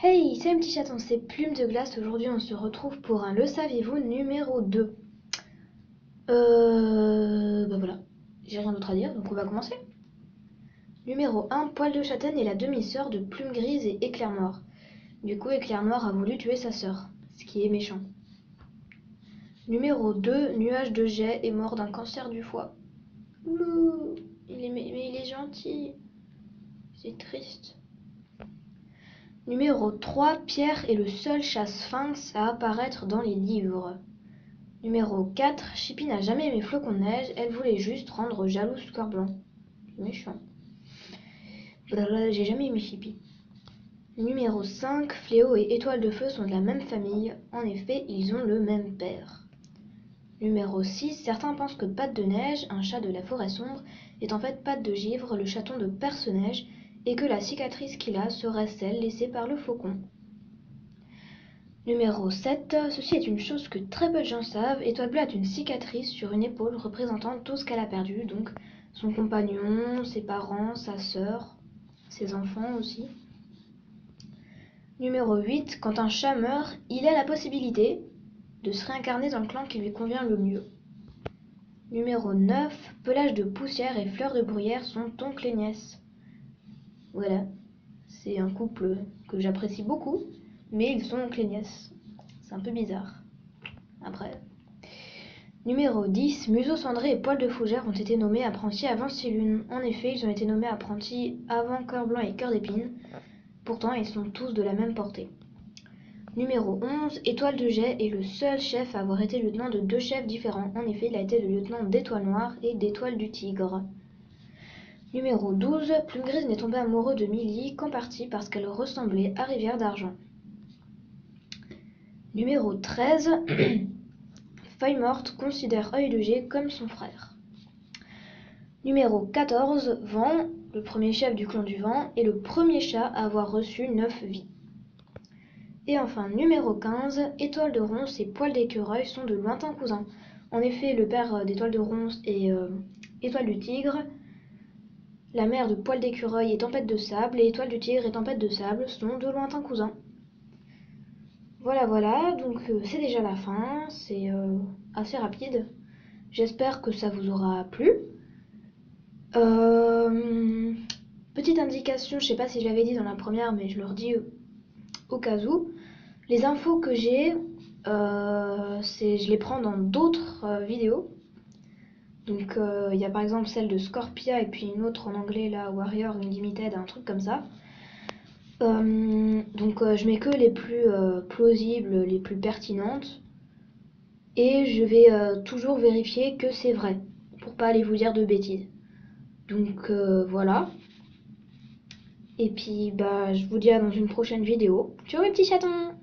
Hey, c'est un petit chaton, c'est Plume de Glace. Aujourd'hui, on se retrouve pour un Le Saviez-vous numéro 2. Bah voilà, j'ai rien d'autre à dire, donc on va commencer. Numéro 1, Poil de Châtaigne est la demi-sœur de Plume Grise et Éclair Noir. Du coup, Éclair Noir a voulu tuer sa sœur, ce qui est méchant. Numéro 2, Nuage de Jais est mort d'un cancer du foie. Ouh, mais il est gentil, c'est triste. Numéro 3, Pierre est le seul chat sphinx à apparaître dans les livres. Numéro 4, Chippy n'a jamais aimé Flocon de Neige, elle voulait juste rendre jalouse Cœur Blanc. Méchant. Blablabla, j'ai jamais aimé Chippy. Numéro 5, Fléau et Étoile de Feu sont de la même famille, en effet, ils ont le même père. Numéro 6, certains pensent que Patte de Neige, un chat de la forêt sombre, est en fait Patte de Givre, le chaton de Perce-Neige, et que la cicatrice qu'il a serait celle laissée par le faucon. Numéro 7, ceci est une chose que très peu de gens savent, Étoile Bleue a une cicatrice sur une épaule représentant tout ce qu'elle a perdu, donc son compagnon, ses parents, sa sœur, ses enfants aussi. Numéro 8, quand un chat meurt, il a la possibilité de se réincarner dans le clan qui lui convient le mieux. Numéro 9, Pelage de Poussière et Fleur de Bruyère sont oncle et nièce. Voilà, c'est un couple que j'apprécie beaucoup, mais ils sont oncle et nièce. C'est un peu bizarre. Après. Numéro 10, Museau Cendré et Poil de Fougère ont été nommés apprentis avant Sylune. En effet, ils ont été nommés apprentis avant Cœur Blanc et Cœur d'Épine. Pourtant, ils sont tous de la même portée. Numéro 11, Étoile de Jais est le seul chef à avoir été lieutenant de deux chefs différents. En effet, il a été le lieutenant d'Étoile Noire et d'Étoile du Tigre. Numéro 12, Plume Grise n'est tombé amoureux de Millie qu'en partie parce qu'elle ressemblait à Rivière d'Argent. Numéro 13, Feuille Morte considère Œil de Jet comme son frère. Numéro 14, Vent, le premier chef du clan du Vent, est le premier chat à avoir reçu 9 vies. Et enfin, numéro 15, Étoile de Ronce et Poil d'écureuil sont de lointains cousins. En effet, le père d'Étoile de Ronce est Étoile du Tigre, la mère de Poil d'écureuil est Tempête de Sable, et Étoile du Tigre et Tempête de Sable sont de lointains cousins. Voilà, donc c'est déjà la fin, c'est assez rapide. J'espère que ça vous aura plu. Petite indication, je sais pas si je l'avais dit dans la première, mais je le redis au cas où. Les infos que j'ai, je les prends dans d'autres vidéos. Donc il y a par exemple celle de Scorpia et puis une autre en anglais là, Warrior Unlimited, un truc comme ça. Donc je mets que les plus plausibles, les plus pertinentes. Et je vais toujours vérifier que c'est vrai, pour pas aller vous dire de bêtises. Donc voilà. Et puis bah je vous dis à dans une prochaine vidéo. Ciao mes petits chatons!